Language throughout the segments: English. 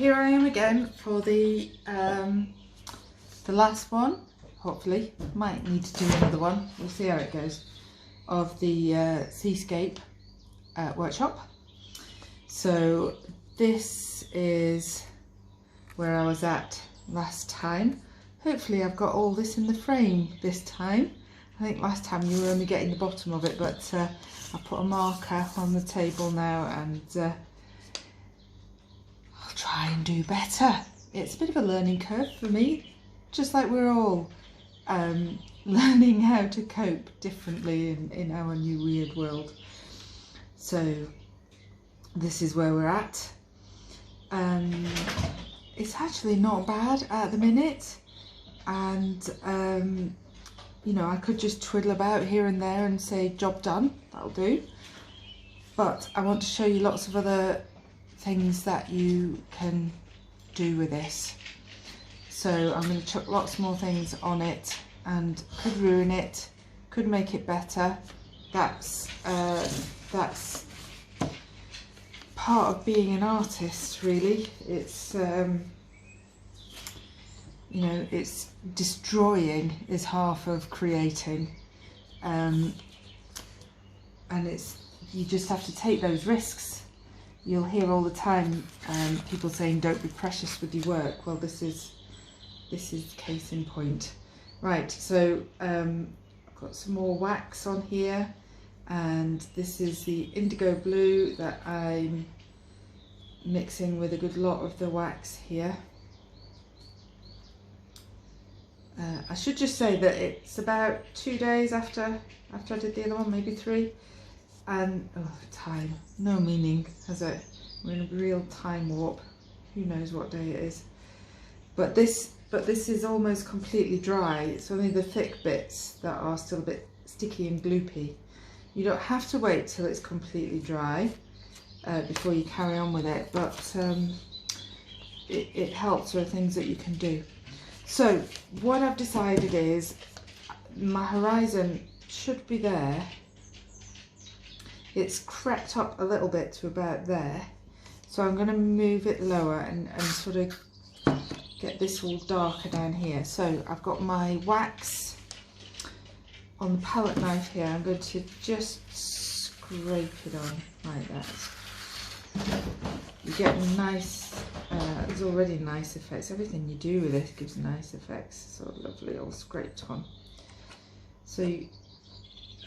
here I am again for the last one. Hopefully, might need to do another one. We'll see how it goes. Of the Seascape Workshop. So this is where I was at last time. Hopefully I've got all this in the frame this time. I think last time you were only getting the bottom of it, but I put a marker on the table now, and I'll try and do better. It's a bit of a learning curve for me, just like we're all learning how to cope differently in our new weird world. So this is where we're at. It's actually not bad at the minute, and you know, I could just twiddle about here and there and say job done, that'll do. But I want to show you lots of other things that you can do with this. So I'm going to chuck lots more things on it, and could ruin it, could make it better. That's part of being an artist, really. It's you know, it's destroying is half of creating, and it's, you just have to take those risks. You'll hear all the time people saying don't be precious with your work. Well, this is case in point. Right, so I've got some more wax on here, and this is the indigo blue that I'm mixing with a good lot of the wax here. I should just say that it's about 2 days after I did the other one, maybe 3, and oh, time, no meaning, has it? We're in a real time warp. Who knows what day it is? But this is almost completely dry. It's only the thick bits that are still a bit sticky and gloopy. You don't have to wait till it's completely dry before you carry on with it, but it helps. There are things that you can do. So what I've decided is my horizon should be there. It's crept up a little bit to about there. So I'm going to move it lower and sort of get this all darker down here. So I've got my wax on the palette knife here. I'm going to just scrape it on like that. You get nice, there's already nice effects. Everything you do with it gives nice effects. So lovely, all scraped on. So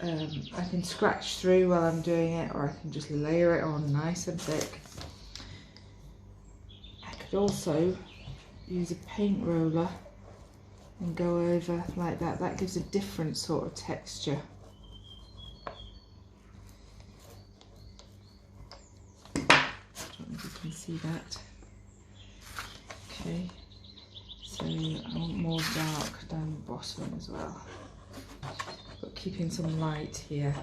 I can scratch through while I'm doing it, or I can just layer it on nice and thick. I could also use a paint roller and go over like that. That gives a different sort of texture. I don't know if you can see that. Okay, so I want more dark down the bottom as well, but keeping some light here.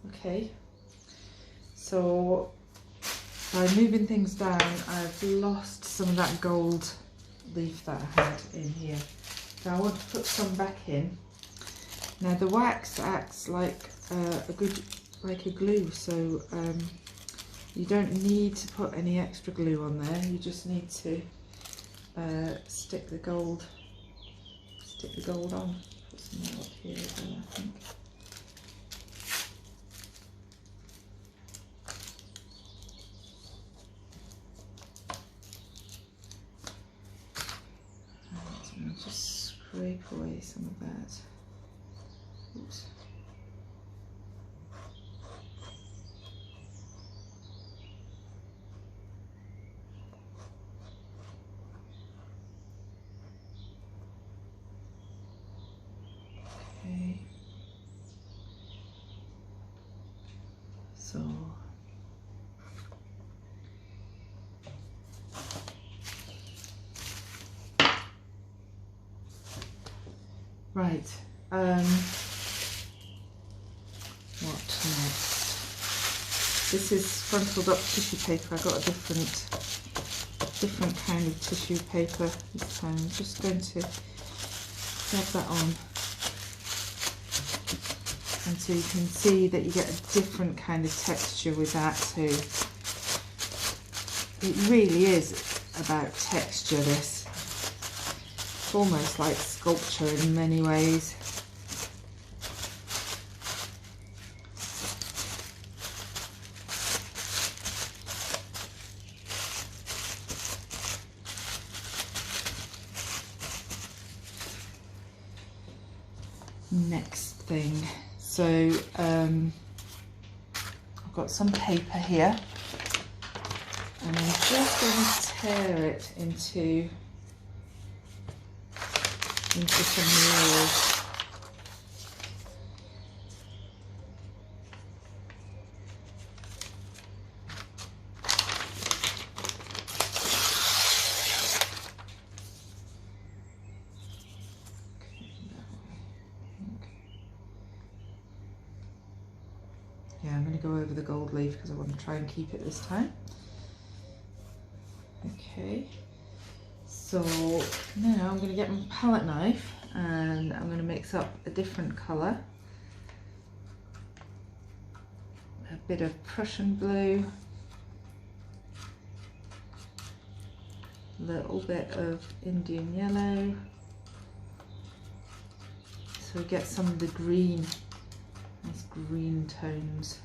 Okay, so by moving things down, I've lost some of that gold leaf that I had in here. So I want to put some back in. Now the wax acts like a glue, so you don't need to put any extra glue on there. You just need to stick the gold on. Put some more up here as well, I think. Right, so I'll just scrape away some of that. Oops. Okay. So right. What next? This is frontaled up tissue paper. I got a different kind of tissue paper this time. I'm just going to dab that on And so you can see that you get a different kind of texture with that too. It really is about texture, this. It's almost like sculpture in many ways. Next thing, so I've got some paper here, and I'm just going to tear it into some murals. Yeah, I'm going to go over the gold leaf because I want to try and keep it this time. Okay, so now I'm going to get my palette knife and I'm going to mix up a different colour. A bit of Prussian blue, a little bit of Indian yellow, so we get some of the green. Nice green tones.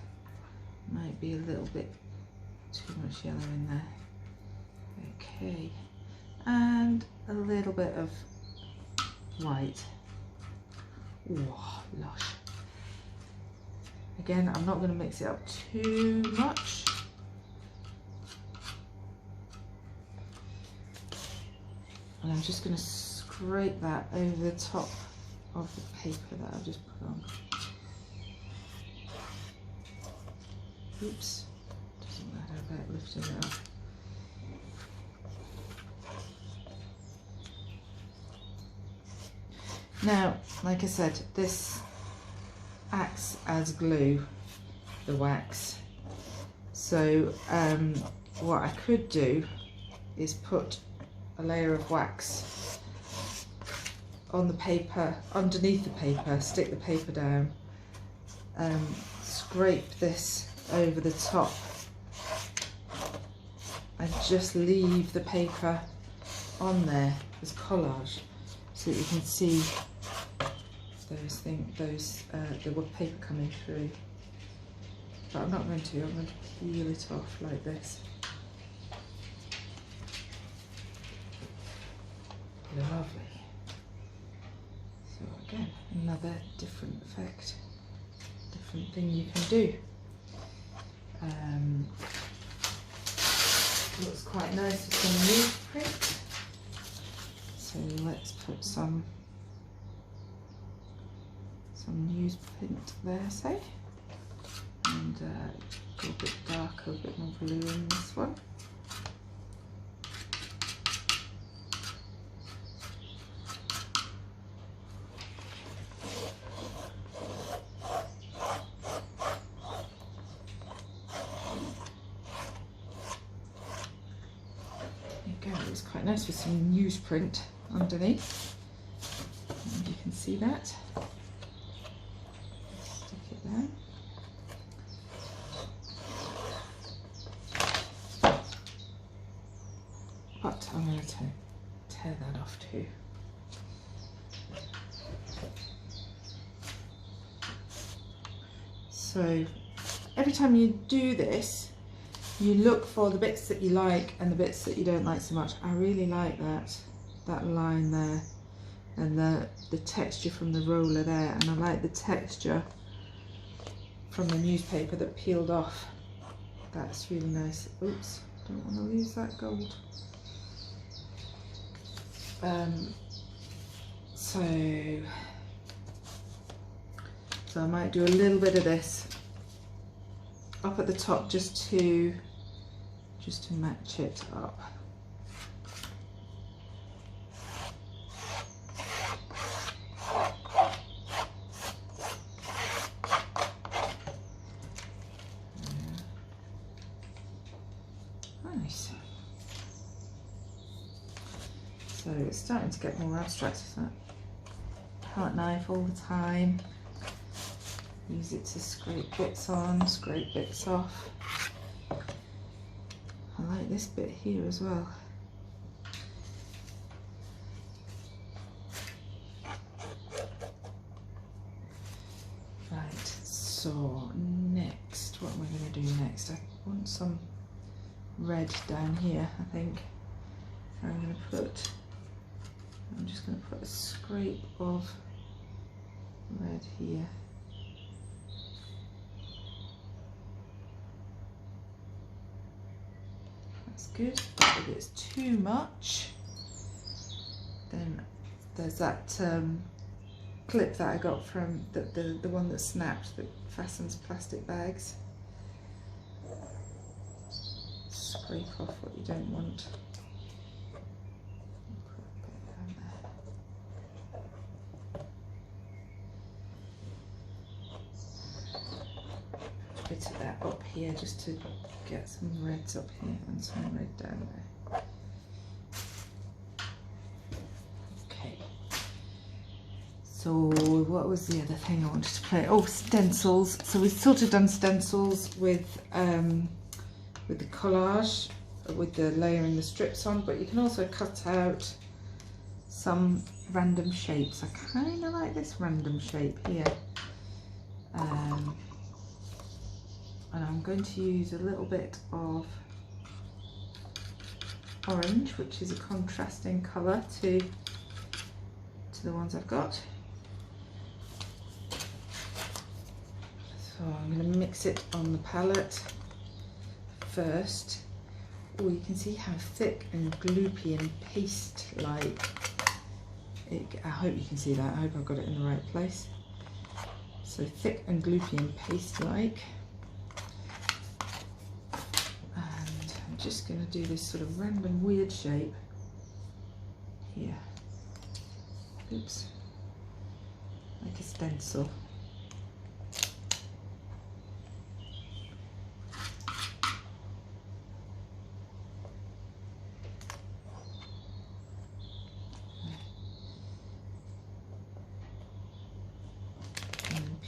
Might be a little bit too much yellow in there. Okay, and a little bit of white. Oh, lush. Again, I'm not going to mix it up too much. And I'm just going to scrape that over the top of the paper that I've just put on. Oops, doesn't matter about lifting it up. Now, like I said, this acts as glue, the wax. So what I could do is put a layer of wax on the paper, underneath the paper, stick the paper down, scrape this over the top and just leave the paper on there as collage so that you can see the wood paper coming through. But I'm not going to, I'm going to peel it off like this. Lovely. So again, another different effect, different thing you can do. Looks quite nice with some newsprint. So let's put some newsprint there, say, and go a bit darker, a bit more blue in this one. It's quite nice with some newsprint underneath, and you can see that. Stick it there. But I'm going to tear that off too. So every time you do this, you look for the bits that you like and the bits that you don't like so much. I really like that line there and the texture from the roller there, and I like the texture from the newspaper that peeled off. That's really nice. Oops, don't want to lose that gold. So I might do a little bit of this up at the top just to match it up. Nice. So it's starting to get more abstract, isn't it? Palette knife all the time. Use it to scrape bits on, scrape bits off. I like this bit here as well. Right, so next, what am I going to do next? I want some red down here, I think. So I'm just going to put a scrape of red here. That's good, but if it's too much, then there's that clip that I got from the one that snapped, that fastens plastic bags. Scrape off what you don't want. Put a bit of that up here just to get some reds up here and some red down there. Okay. So what was the other thing I wanted to play? Oh, stencils. So we've sort of done stencils with the collage, with the layering the strips on, but you can also cut out some random shapes. I kind of like this random shape here. And I'm going to use a little bit of orange, which is a contrasting colour to the ones I've got. So I'm going to mix it on the palette first. Oh, you can see how thick and gloopy and paste-like. I hope you can see that. I hope I've got it in the right place. So thick and gloopy and paste-like. And I'm just going to do this sort of random weird shape here. Oops. Like a stencil.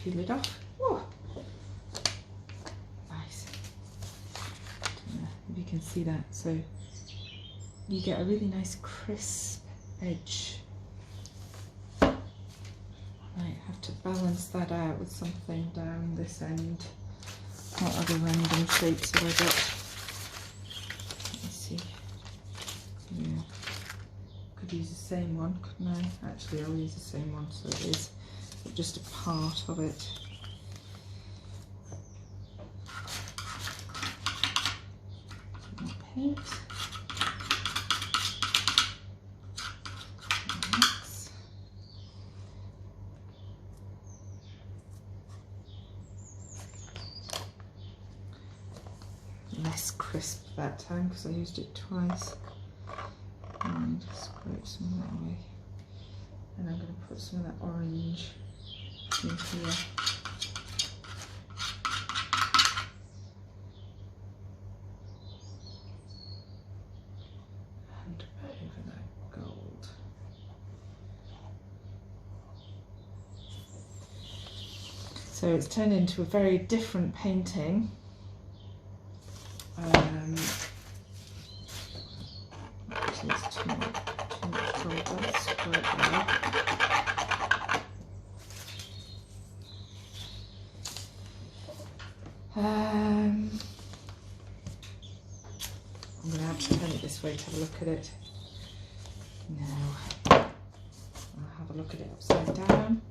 Peel it off. Oh, nice. If you can see that, so you get a really nice crisp edge. I might have to balance that out with something down this end. What other random shapes have I got? Let me see. Yeah, could use the same one, couldn't I? Actually, I'll use the same one, so it is just a part of it. More paint. Less crisp that time because I used it twice. And scrape some of that away. And I'm going to put some of that orange in here. And over that gold. So it's turned into a very different painting. Actually, it's too much gold. That's quite there. I'm going to have to turn it this way to have a look at it. Now, I'll have a look at it upside down.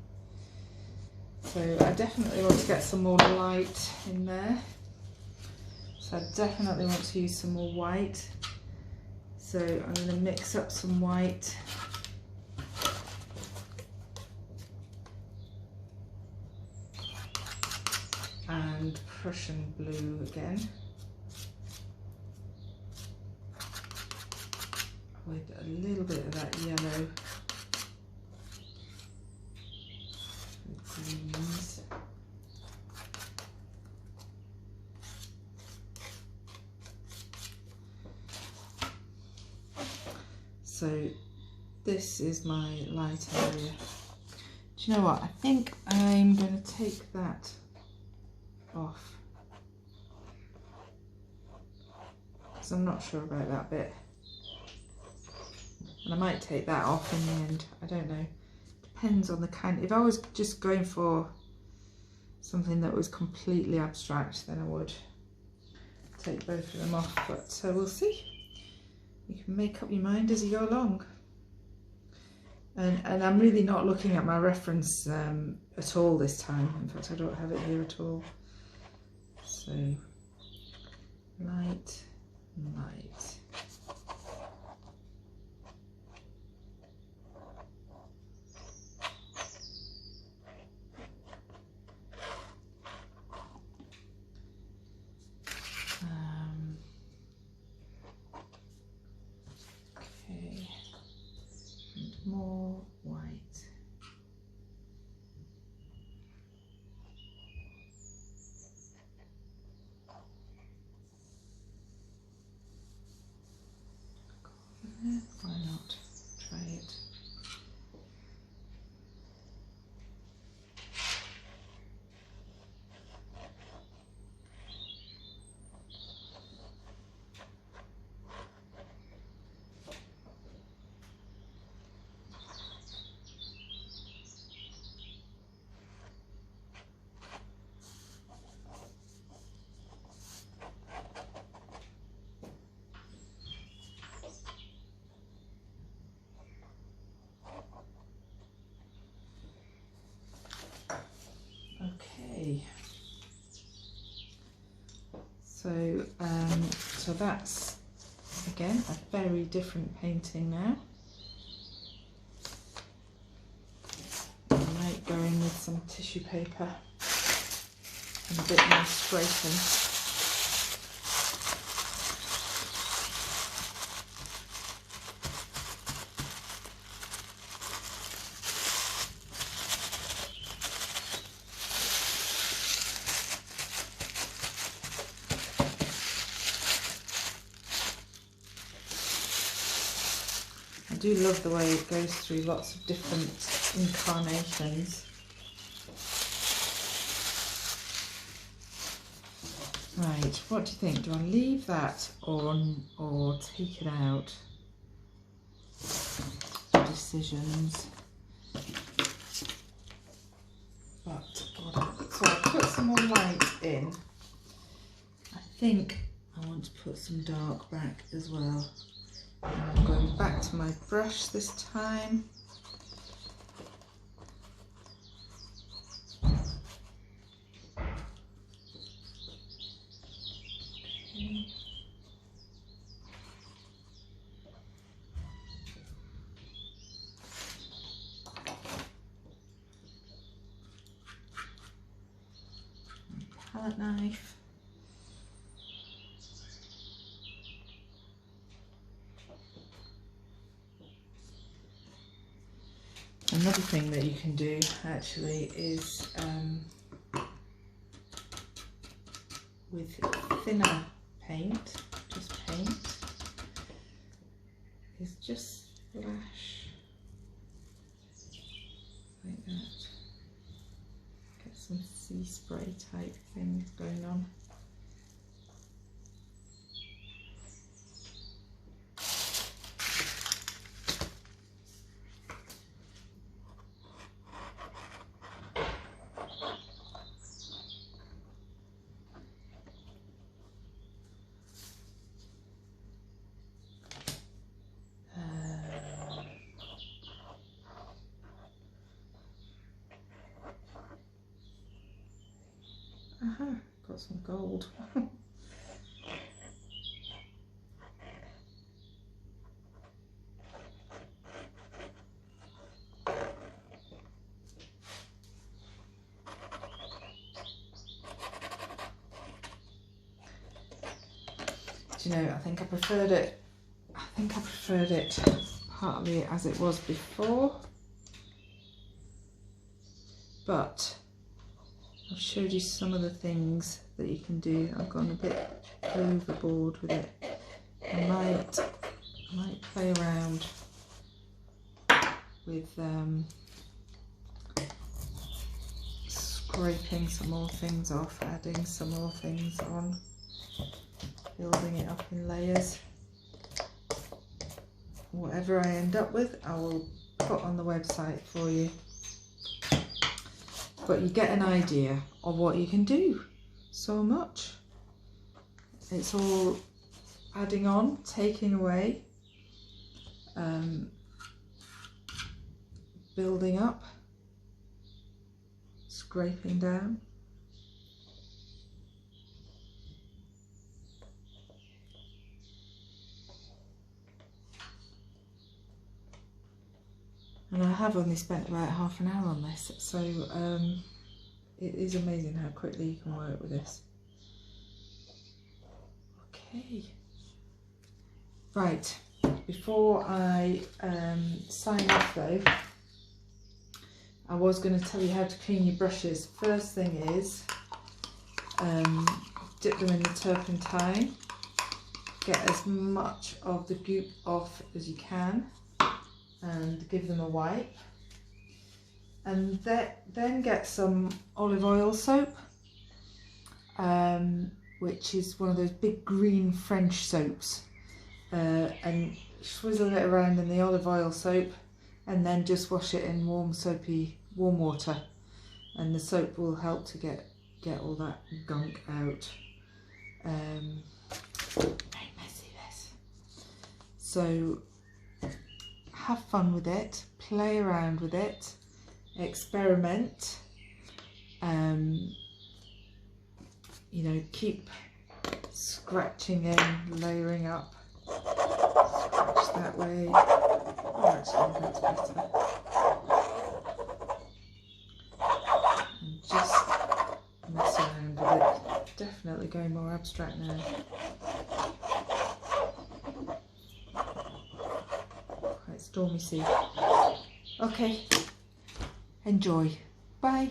So I definitely want to get some more light in there. So I definitely want to use some more white. So I'm going to mix up some white. And Prussian blue again. With a little bit of that yellow. With greens. So this is my light area. Do you know what? I think I'm going to take that off, because I'm not sure about that bit. And I might take that off in the end, I don't know. Depends on the kind. If I was just going for something that was completely abstract, then I would take both of them off, but we'll see. You can make up your mind as you go along. And I'm really not looking at my reference at all this time. In fact, I don't have it here at all. So, light, light. Okay, and more white. Why not try it? Okay, so that's again a very different painting now. I might go in with some tissue paper and a bit more scraping. I do love the way it goes through lots of different incarnations. Right, what do you think? Do I leave that on or take it out? Decisions. But so I put some more light in. I think I want to put some dark back as well. I'm going back to my brush this time. Okay. Palette knife. Another thing that you can do actually is with thinner paint, just paint, is just splash like that. Get some sea spray type thing going on. Got some gold. Do you know, I think I preferred it partly as it was before, but I've showed you some of the things that you can do. I've gone a bit overboard with it. I might play around with scraping some more things off, adding some more things on, building it up in layers. Whatever I end up with, I will put on the website for you. But you get an idea of what you can do. So much. It's all adding on, taking away, building up, scraping down. And I have only spent about half an hour on this, so it is amazing how quickly you can work with this. Okay. Right, before I sign off though, I was going to tell you how to clean your brushes. First thing is, dip them in the turpentine, get as much of the goop off as you can, and give them a wipe, and then get some olive oil soap, which is one of those big green French soaps, and swizzle it around in the olive oil soap, and then just wash it in warm water, and the soap will help to get all that gunk out. Very messy this. So have fun with it, play around with it, experiment, you know, keep scratching in, layering up, scratch that way. Oh, actually that's better. And just mess around with it, definitely going more abstract now. Stormy sea. Okay, enjoy. Bye.